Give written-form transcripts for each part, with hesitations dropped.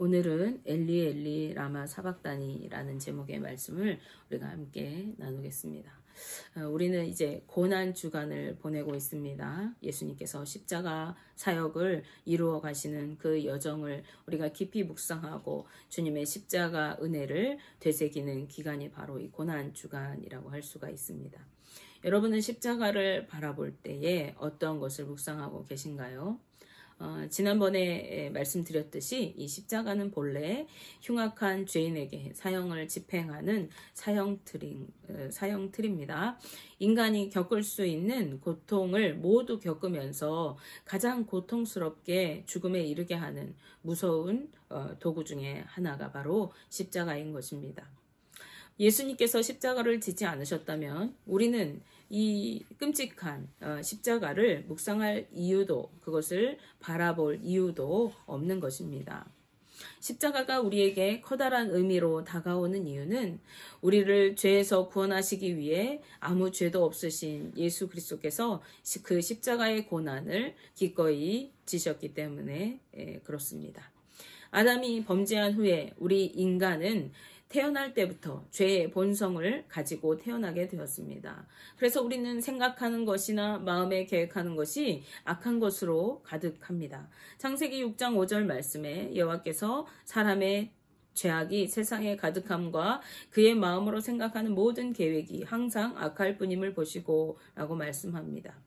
오늘은 엘리 엘리 라마 사박다니라는 제목의 말씀을 우리가 함께 나누겠습니다. 우리는 이제 고난 주간을 보내고 있습니다. 예수님께서 십자가 사역을 이루어 가시는 그 여정을 우리가 깊이 묵상하고 주님의 십자가 은혜를 되새기는 기간이 바로 이 고난 주간이라고 할 수가 있습니다. 여러분은 십자가를 바라볼 때에 어떤 것을 묵상하고 계신가요? 지난번에 말씀드렸듯이 이 십자가는 본래 흉악한 죄인에게 사형을 집행하는 사형틀입니다. 인간이 겪을 수 있는 고통을 모두 겪으면서 가장 고통스럽게 죽음에 이르게 하는 무서운 도구 중에 하나가 바로 십자가인 것입니다. 예수님께서 십자가를 지지 않으셨다면 우리는 이 끔찍한 십자가를 묵상할 이유도, 그것을 바라볼 이유도 없는 것입니다. 십자가가 우리에게 커다란 의미로 다가오는 이유는 우리를 죄에서 구원하시기 위해 아무 죄도 없으신 예수 그리스도께서 그 십자가의 고난을 기꺼이 지셨기 때문에 그렇습니다. 아담이 범죄한 후에 우리 인간은 태어날 때부터 죄의 본성을 가지고 태어나게 되었습니다. 그래서 우리는 생각하는 것이나 마음에 계획하는 것이 악한 것으로 가득합니다. 창세기 6장 5절 말씀에 여호와께서 사람의 죄악이 세상에 가득함과 그의 마음으로 생각하는 모든 계획이 항상 악할 뿐임을 보시고 라고 말씀합니다.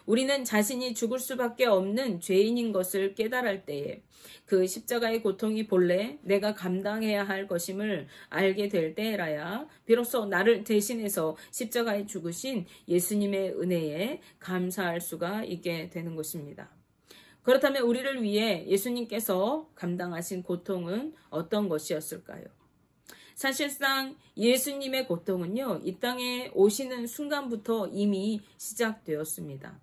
우리는 자신이 죽을 수밖에 없는 죄인인 것을 깨달을 때에 그 십자가의 고통이 본래 내가 감당해야 할 것임을 알게 될 때라야 비로소 나를 대신해서 십자가에 죽으신 예수님의 은혜에 감사할 수가 있게 되는 것입니다. 그렇다면 우리를 위해 예수님께서 감당하신 고통은 어떤 것이었을까요? 사실상 예수님의 고통은요, 이 땅에 오시는 순간부터 이미 시작되었습니다.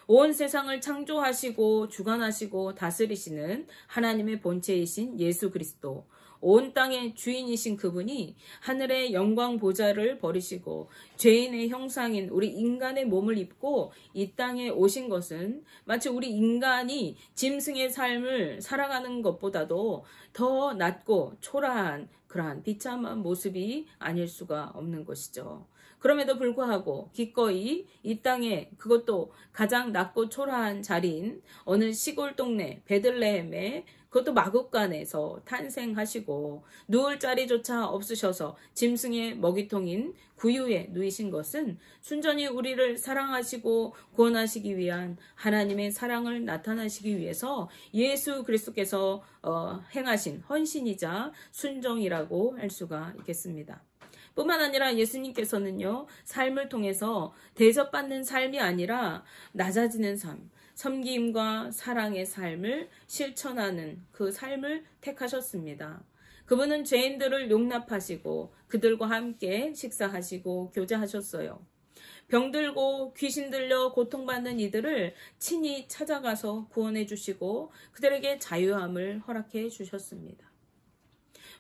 온 세상을 창조하시고 주관하시고 다스리시는 하나님의 본체이신 예수 그리스도, 온 땅의 주인이신 그분이 하늘의 영광 보좌를 버리시고 죄인의 형상인 우리 인간의 몸을 입고 이 땅에 오신 것은 마치 우리 인간이 짐승의 삶을 살아가는 것보다도 더 낮고 초라한 그러한 비참한 모습이 아닐 수가 없는 것이죠. 그럼에도 불구하고 기꺼이 이 땅에, 그것도 가장 낮고 초라한 자리인 어느 시골 동네 베들레헴에, 그것도 마국간에서 탄생하시고 누울 자리조차 없으셔서 짐승의 먹이통인 구유에 누이신 것은 순전히 우리를 사랑하시고 구원하시기 위한 하나님의 사랑을 나타내시기 위해서 예수 그리스도께서 행하신 헌신이자 순종이라고 할 수가 있겠습니다. 뿐만 아니라 예수님께서는요, 삶을 통해서 대접받는 삶이 아니라 낮아지는 삶, 섬김과 사랑의 삶을 실천하는 그 삶을 택하셨습니다. 그분은 죄인들을 용납하시고 그들과 함께 식사하시고 교제하셨어요. 병들고 귀신 들려 고통받는 이들을 친히 찾아가서 구원해 주시고 그들에게 자유함을 허락해 주셨습니다.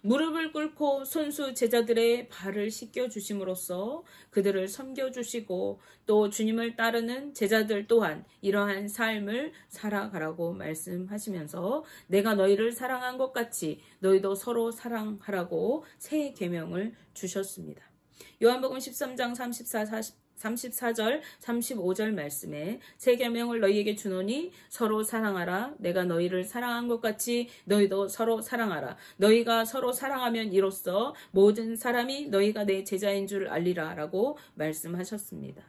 무릎을 꿇고 손수 제자들의 발을 씻겨 주심으로써 그들을 섬겨 주시고 또 주님을 따르는 제자들 또한 이러한 삶을 살아가라고 말씀하시면서 내가 너희를 사랑한 것 같이 너희도 서로 사랑하라고 새 계명을 주셨습니다. 요한복음 13장 34절 35절 말씀에 새 계명을 너희에게 주노니 서로 사랑하라. 내가 너희를 사랑한 것 같이 너희도 서로 사랑하라. 너희가 서로 사랑하면 이로써 모든 사람이 너희가 내 제자인 줄 알리라 라고 말씀하셨습니다.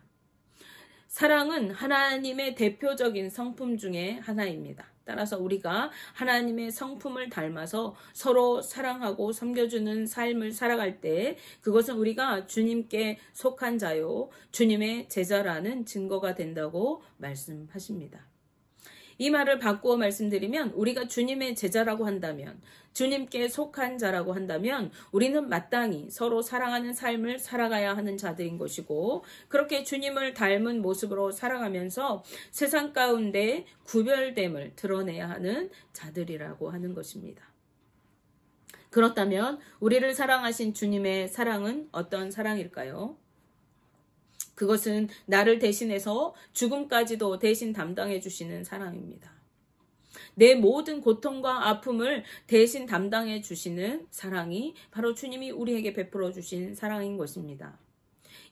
사랑은 하나님의 대표적인 성품 중에 하나입니다. 따라서 우리가 하나님의 성품을 닮아서 서로 사랑하고 섬겨주는 삶을 살아갈 때 그것은 우리가 주님께 속한 자요, 주님의 제자라는 증거가 된다고 말씀하십니다. 이 말을 바꾸어 말씀드리면 우리가 주님의 제자라고 한다면, 주님께 속한 자라고 한다면 우리는 마땅히 서로 사랑하는 삶을 살아가야 하는 자들인 것이고 그렇게 주님을 닮은 모습으로 살아가면서 세상 가운데 구별됨을 드러내야 하는 자들이라고 하는 것입니다. 그렇다면 우리를 사랑하신 주님의 사랑은 어떤 사랑일까요? 그것은 나를 대신해서 죽음까지도 대신 담당해 주시는 사랑입니다. 내 모든 고통과 아픔을 대신 담당해 주시는 사랑이 바로 주님이 우리에게 베풀어 주신 사랑인 것입니다.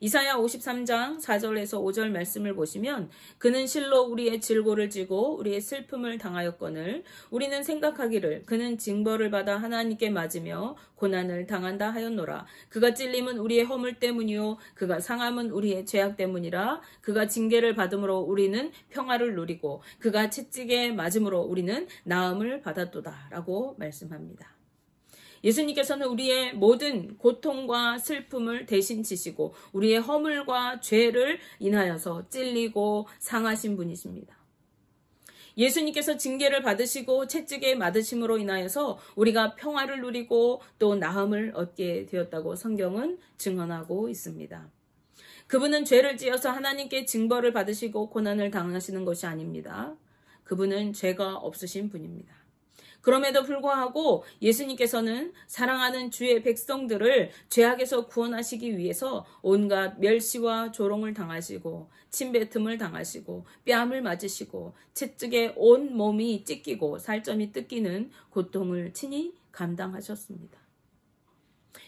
이사야 53장 4절에서 5절 말씀을 보시면 그는 실로 우리의 질고를 지고 우리의 슬픔을 당하였거늘 우리는 생각하기를 그는 징벌을 받아 하나님께 맞으며 고난을 당한다 하였노라. 그가 찔림은 우리의 허물 때문이요 그가 상함은 우리의 죄악 때문이라. 그가 징계를 받음으로 우리는 평화를 누리고 그가 채찍에 맞음으로 우리는 나음을 받았도다 라고 말씀합니다. 예수님께서는 우리의 모든 고통과 슬픔을 대신 지시고 우리의 허물과 죄를 인하여서 찔리고 상하신 분이십니다. 예수님께서 징계를 받으시고 채찍에 맞으심으로 인하여서 우리가 평화를 누리고 또 나음을 얻게 되었다고 성경은 증언하고 있습니다. 그분은 죄를 지어서 하나님께 징벌을 받으시고 고난을 당하시는 것이 아닙니다. 그분은 죄가 없으신 분입니다. 그럼에도 불구하고 예수님께서는 사랑하는 주의 백성들을 죄악에서 구원하시기 위해서 온갖 멸시와 조롱을 당하시고 침뱉음을 당하시고 뺨을 맞으시고 채찍에 온 몸이 찢기고 살점이 뜯기는 고통을 친히 감당하셨습니다.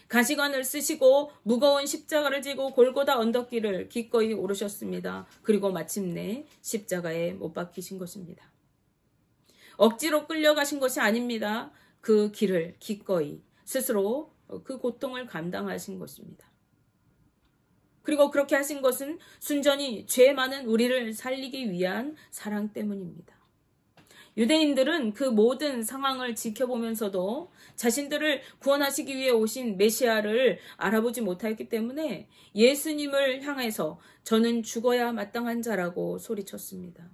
가시관을 쓰시고 무거운 십자가를 지고 골고다 언덕길을 기꺼이 오르셨습니다. 그리고 마침내 십자가에 못 박히신 것입니다. 억지로 끌려가신 것이 아닙니다. 그 길을 기꺼이 스스로 그 고통을 감당하신 것입니다. 그리고 그렇게 하신 것은 순전히 죄 많은 우리를 살리기 위한 사랑 때문입니다. 유대인들은 그 모든 상황을 지켜보면서도 자신들을 구원하시기 위해 오신 메시아를 알아보지 못하였기 때문에 예수님을 향해서 저는 죽어야 마땅한 자라고 소리쳤습니다.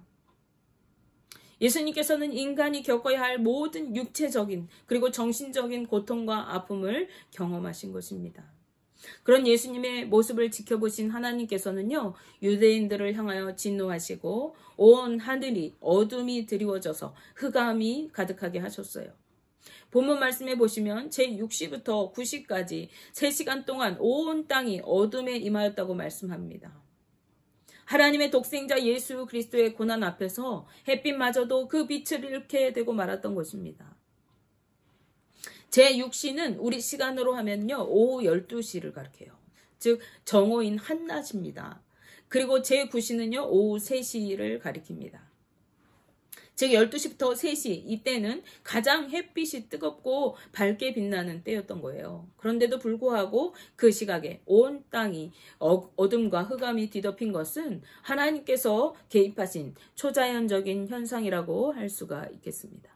예수님께서는 인간이 겪어야 할 모든 육체적인 그리고 정신적인 고통과 아픔을 경험하신 것입니다. 그런 예수님의 모습을 지켜보신 하나님께서는요, 유대인들을 향하여 진노하시고 온 하늘이 어둠이 드리워져서 흑암이 가득하게 하셨어요. 본문 말씀에 보시면 제6시부터 9시까지 3시간 동안 온 땅이 어둠에 임하였다고 말씀합니다. 하나님의 독생자 예수 그리스도의 고난 앞에서 햇빛마저도 그 빛을 잃게 되고 말았던 것입니다. 제6시는 우리 시간으로 하면요, 오후 12시를 가리켜요. 즉 정오인 한낮입니다. 그리고 제9시는요, 오후 3시를 가리킵니다. 즉 12시부터 3시 이때는 가장 햇빛이 뜨겁고 밝게 빛나는 때였던 거예요. 그런데도 불구하고 그 시각에 온 땅이 어둠과 흑암이 뒤덮인 것은 하나님께서 개입하신 초자연적인 현상이라고 할 수가 있겠습니다.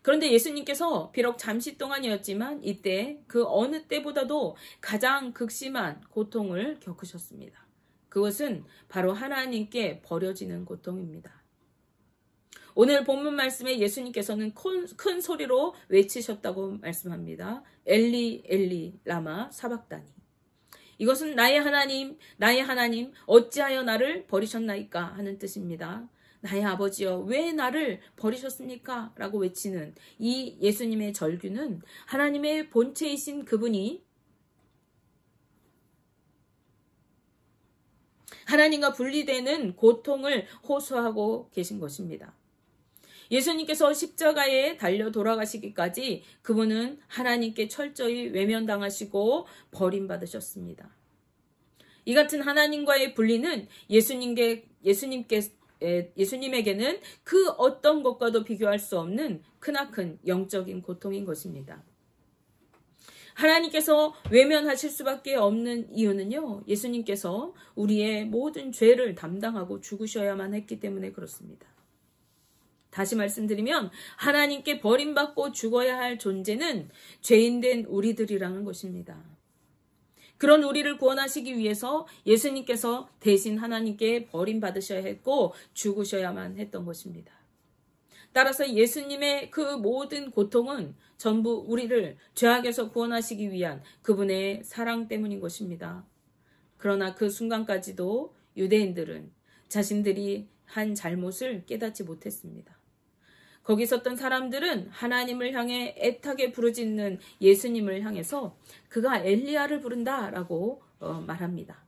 그런데 예수님께서 비록 잠시 동안이었지만 이때 그 어느 때보다도 가장 극심한 고통을 겪으셨습니다. 그것은 바로 하나님께 버려지는 고통입니다. 오늘 본문 말씀에 예수님께서는 큰 소리로 외치셨다고 말씀합니다. 엘리 엘리 라마 사박다니. 이것은 나의 하나님 어찌하여 나를 버리셨나이까 하는 뜻입니다. 나의 아버지여 왜 나를 버리셨습니까? 라고 외치는 이 예수님의 절규는 하나님의 본체이신 그분이 하나님과 분리되는 고통을 호소하고 계신 것입니다. 예수님께서 십자가에 달려 돌아가시기까지 그분은 하나님께 철저히 외면당하시고 버림받으셨습니다. 이 같은 하나님과의 분리는 예수님에게는 그 어떤 것과도 비교할 수 없는 크나큰 영적인 고통인 것입니다. 하나님께서 외면하실 수밖에 없는 이유는요, 예수님께서 우리의 모든 죄를 담당하고 죽으셔야만 했기 때문에 그렇습니다. 다시 말씀드리면 하나님께 버림받고 죽어야 할 존재는 죄인된 우리들이라는 것입니다. 그런 우리를 구원하시기 위해서 예수님께서 대신 하나님께 버림받으셔야 했고 죽으셔야만 했던 것입니다. 따라서 예수님의 그 모든 고통은 전부 우리를 죄악에서 구원하시기 위한 그분의 사랑 때문인 것입니다. 그러나 그 순간까지도 유대인들은 자신들이 한 잘못을 깨닫지 못했습니다. 거기 있었던 사람들은 하나님을 향해 애타게 부르짖는 예수님을 향해서 그가 엘리야를 부른다라고 말합니다.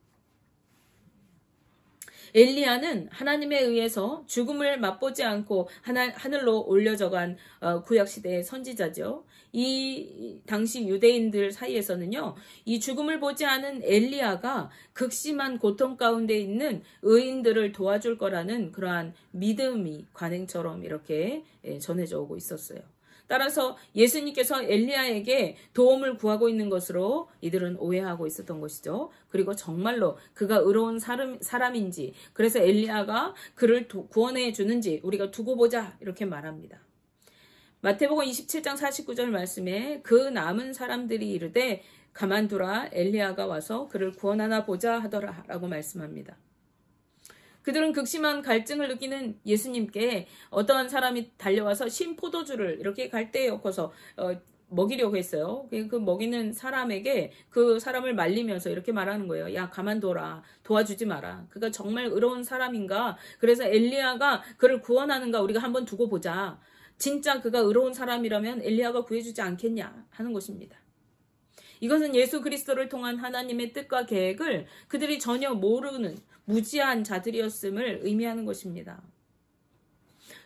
엘리야는 하나님에 의해서 죽음을 맛보지 않고 하늘로 올려져간 구약시대의 선지자죠. 이 당시 유대인들 사이에서는요, 이 죽음을 보지 않은 엘리야가 극심한 고통 가운데 있는 의인들을 도와줄 거라는 그러한 믿음이 관행처럼 이렇게 전해져 오고 있었어요. 따라서 예수님께서 엘리야에게 도움을 구하고 있는 것으로 이들은 오해하고 있었던 것이죠. 그리고 정말로 그가 의로운 사람인지, 그래서 엘리야가 그를 구원해 주는지 우리가 두고 보자 이렇게 말합니다. 마태복음 27장 49절 말씀에 그 남은 사람들이 이르되 가만두라, 엘리야가 와서 그를 구원하나 보자 하더라 라고 말씀합니다. 그들은 극심한 갈증을 느끼는 예수님께 어떠한 사람이 달려와서 신 포도주를 이렇게 갈대에 엮어서 먹이려고 했어요. 그 먹이는 사람에게 그 사람을 말리면서 이렇게 말하는 거예요. 야, 가만둬라. 도와주지 마라. 그가 정말 의로운 사람인가? 그래서 엘리야가 그를 구원하는가? 우리가 한번 두고 보자. 진짜 그가 의로운 사람이라면 엘리야가 구해주지 않겠냐 하는 것입니다. 이것은 예수 그리스도를 통한 하나님의 뜻과 계획을 그들이 전혀 모르는 무지한 자들이었음을 의미하는 것입니다.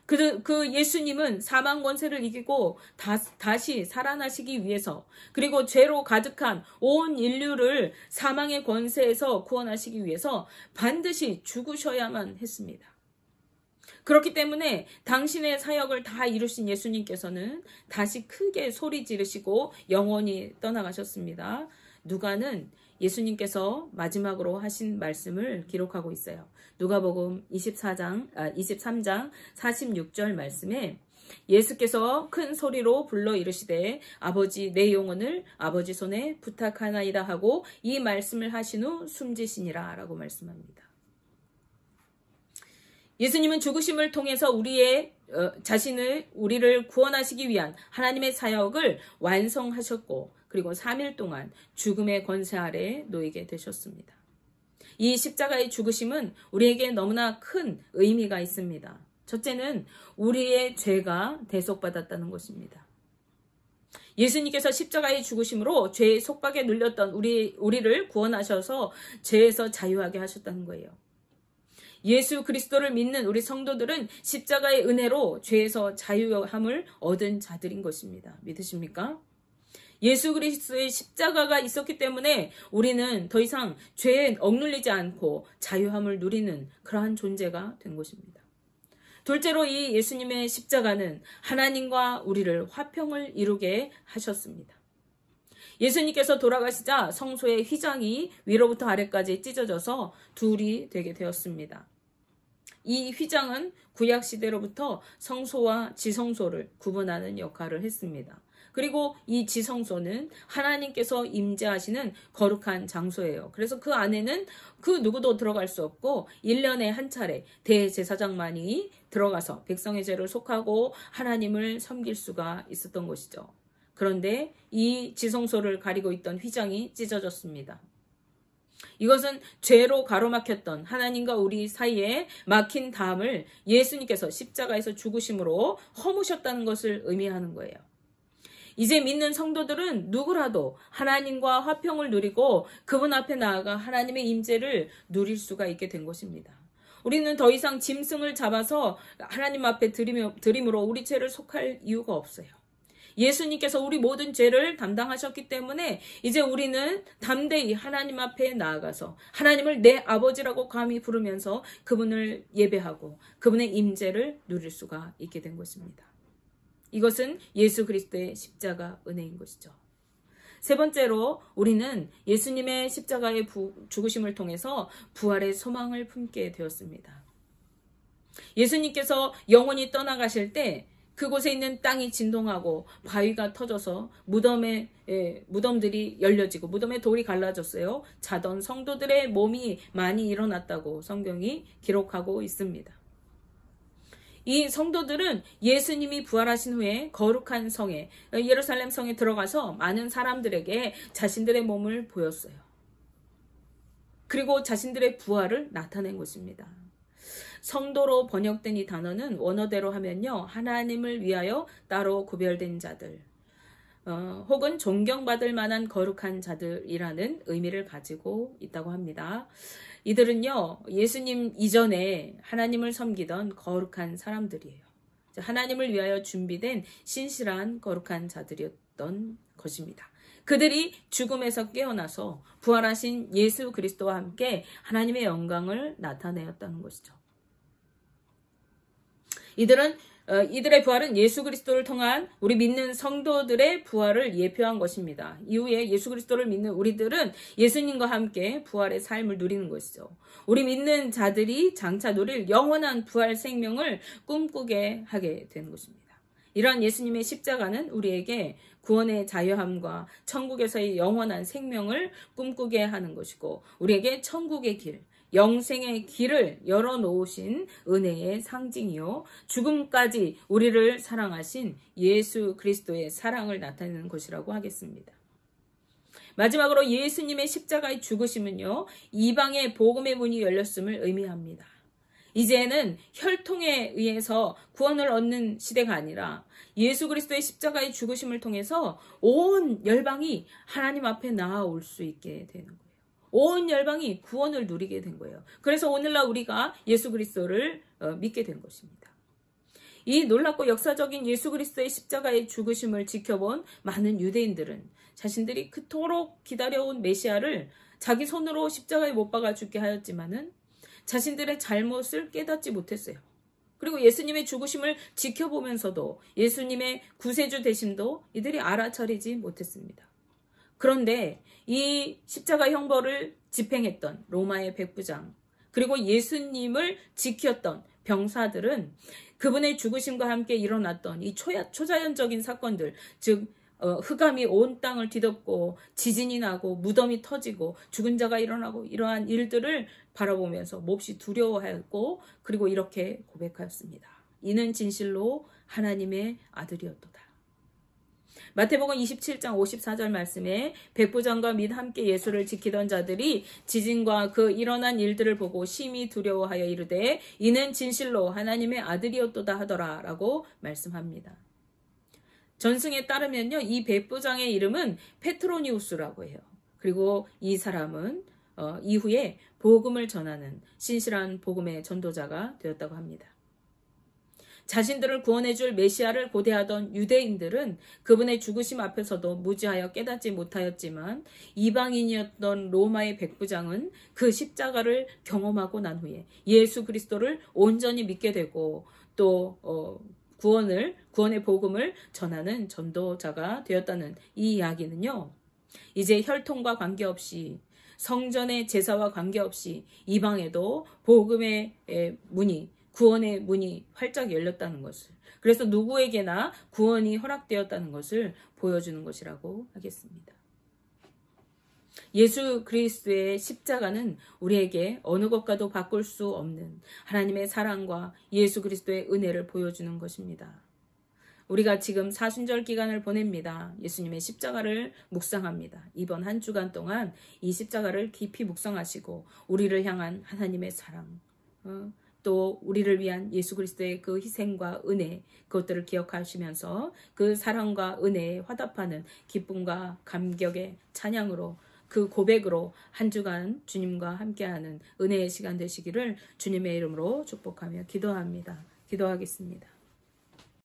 그 예수님은 사망 권세를 이기고 다시 살아나시기 위해서, 그리고 죄로 가득한 온 인류를 사망의 권세에서 구원하시기 위해서 반드시 죽으셔야만 했습니다. 그렇기 때문에 당신의 사역을 다 이루신 예수님께서는 다시 크게 소리 지르시고 영원히 떠나가셨습니다. 누가는 예수님께서 마지막으로 하신 말씀을 기록하고 있어요. 누가복음 23장 46절 말씀에 예수께서 큰 소리로 불러 이르시되 아버지 내 영혼을 아버지 손에 부탁하나이다 하고 이 말씀을 하신 후 숨지시니라 라고 말씀합니다. 예수님은 죽으심을 통해서 우리를 구원하시기 위한 하나님의 사역을 완성하셨고, 그리고 3일 동안 죽음의 권세 아래 놓이게 되셨습니다. 이 십자가의 죽으심은 우리에게 너무나 큰 의미가 있습니다. 첫째는 우리의 죄가 대속받았다는 것입니다. 예수님께서 십자가의 죽으심으로 죄의 속박에 눌렸던 우리를 구원하셔서 죄에서 자유하게 하셨다는 거예요. 예수 그리스도를 믿는 우리 성도들은 십자가의 은혜로 죄에서 자유함을 얻은 자들인 것입니다. 믿으십니까? 예수 그리스도의 십자가가 있었기 때문에 우리는 더 이상 죄에 억눌리지 않고 자유함을 누리는 그러한 존재가 된 것입니다. 둘째로 이 예수님의 십자가는 하나님과 우리를 화평을 이루게 하셨습니다. 예수님께서 돌아가시자 성소의 휘장이 위로부터 아래까지 찢어져서 둘이 되게 되었습니다. 이 휘장은 구약시대로부터 성소와 지성소를 구분하는 역할을 했습니다. 그리고 이 지성소는 하나님께서 임재하시는 거룩한 장소예요. 그래서 그 안에는 그 누구도 들어갈 수 없고 1년에 한 차례 대제사장만이 들어가서 백성의 죄를 속하고 하나님을 섬길 수가 있었던 것이죠. 그런데 이 지성소를 가리고 있던 휘장이 찢어졌습니다. 이것은 죄로 가로막혔던 하나님과 우리 사이에 막힌 담을 예수님께서 십자가에서 죽으심으로 허무셨다는 것을 의미하는 거예요. 이제 믿는 성도들은 누구라도 하나님과 화평을 누리고 그분 앞에 나아가 하나님의 임재를 누릴 수가 있게 된 것입니다. 우리는 더 이상 짐승을 잡아서 하나님 앞에 드림으로 우리 죄를 속할 이유가 없어요. 예수님께서 우리 모든 죄를 담당하셨기 때문에 이제 우리는 담대히 하나님 앞에 나아가서 하나님을 내 아버지라고 감히 부르면서 그분을 예배하고 그분의 임재를 누릴 수가 있게 된 것입니다. 이것은 예수 그리스도의 십자가 은혜인 것이죠. 세 번째로 우리는 예수님의 십자가의 죽으심을 통해서 부활의 소망을 품게 되었습니다. 예수님께서 영원히 떠나가실 때 그곳에 있는 땅이 진동하고 바위가 터져서 무덤들이 열려지고 무덤의 돌이 갈라졌어요. 자던 성도들의 몸이 많이 일어났다고 성경이 기록하고 있습니다. 이 성도들은 예수님이 부활하신 후에 거룩한 성에 예루살렘 성에 들어가서 많은 사람들에게 자신들의 몸을 보였어요. 그리고 자신들의 부활을 나타낸 것입니다. 성도로 번역된 이 단어는 원어대로 하면요, 하나님을 위하여 따로 구별된 자들, 혹은 존경받을 만한 거룩한 자들이라는 의미를 가지고 있다고 합니다. 이들은요, 예수님 이전에 하나님을 섬기던 거룩한 사람들이에요. 하나님을 위하여 준비된 신실한 거룩한 자들이었던 것입니다. 그들이 죽음에서 깨어나서 부활하신 예수 그리스도와 함께 하나님의 영광을 나타내었다는 것이죠. 이들의 부활은 예수 그리스도를 통한 우리 믿는 성도들의 부활을 예표한 것입니다. 이후에 예수 그리스도를 믿는 우리들은 예수님과 함께 부활의 삶을 누리는 것이죠. 우리 믿는 자들이 장차 누릴 영원한 부활 생명을 꿈꾸게 하게 되는 것입니다. 이러한 예수님의 십자가는 우리에게 구원의 자유함과 천국에서의 영원한 생명을 꿈꾸게 하는 것이고, 우리에게 천국의 길, 영생의 길을 열어놓으신 은혜의 상징이요, 죽음까지 우리를 사랑하신 예수 그리스도의 사랑을 나타내는 것이라고 하겠습니다. 마지막으로 예수님의 십자가의 죽으심은요, 이방의 복음의 문이 열렸음을 의미합니다. 이제는 혈통에 의해서 구원을 얻는 시대가 아니라 예수 그리스도의 십자가의 죽으심을 통해서 온 열방이 하나님 앞에 나아올 수 있게 되는 거예요. 온 열방이 구원을 누리게 된 거예요. 그래서 오늘날 우리가 예수 그리스도를 믿게 된 것입니다. 이 놀랍고 역사적인 예수 그리스도의 십자가의 죽으심을 지켜본 많은 유대인들은 자신들이 그토록 기다려온 메시아를 자기 손으로 십자가에 못 박아 죽게 하였지만은 자신들의 잘못을 깨닫지 못했어요. 그리고 예수님의 죽으심을 지켜보면서도 예수님의 구세주 되심도 이들이 알아차리지 못했습니다. 그런데 이 십자가 형벌을 집행했던 로마의 백부장, 그리고 예수님을 지켰던 병사들은 그분의 죽으심과 함께 일어났던 이 초자연적인 사건들, 즉 흑암이 온 땅을 뒤덮고 지진이 나고 무덤이 터지고 죽은 자가 일어나고 이러한 일들을 바라보면서 몹시 두려워하였고, 그리고 이렇게 고백하였습니다. 이는 진실로 하나님의 아들이었도다. 마태복음 27장 54절 말씀에 백부장과 및 함께 예수를 지키던 자들이 지진과 그 일어난 일들을 보고 심히 두려워하여 이르되 이는 진실로 하나님의 아들이었도다 하더라 라고 말씀합니다. 전승에 따르면요, 이 백부장의 이름은 페트로니우스라고 해요. 그리고 이 사람은 이후에 복음을 전하는 신실한 복음의 전도자가 되었다고 합니다. 자신들을 구원해줄 메시아를 고대하던 유대인들은 그분의 죽으심 앞에서도 무지하여 깨닫지 못하였지만, 이방인이었던 로마의 백부장은 그 십자가를 경험하고 난 후에 예수 그리스도를 온전히 믿게 되고 또 구원의 복음을 전하는 전도자가 되었다는 이 이야기는요, 이제 혈통과 관계없이, 성전의 제사와 관계없이 이방에도 복음의 문이, 구원의 문이 활짝 열렸다는 것을, 그래서 누구에게나 구원이 허락되었다는 것을 보여주는 것이라고 하겠습니다. 예수 그리스도의 십자가는 우리에게 어느 것과도 바꿀 수 없는 하나님의 사랑과 예수 그리스도의 은혜를 보여주는 것입니다. 우리가 지금 사순절 기간을 보냅니다. 예수님의 십자가를 묵상합니다. 이번 한 주간 동안 이 십자가를 깊이 묵상하시고 우리를 향한 하나님의 사랑, 또 우리를 위한 예수 그리스도의 그 희생과 은혜, 그것들을 기억하시면서 그 사랑과 은혜에 화답하는 기쁨과 감격의 찬양으로, 그 고백으로 한 주간 주님과 함께하는 은혜의 시간 되시기를 주님의 이름으로 축복하며 기도합니다. 기도하겠습니다.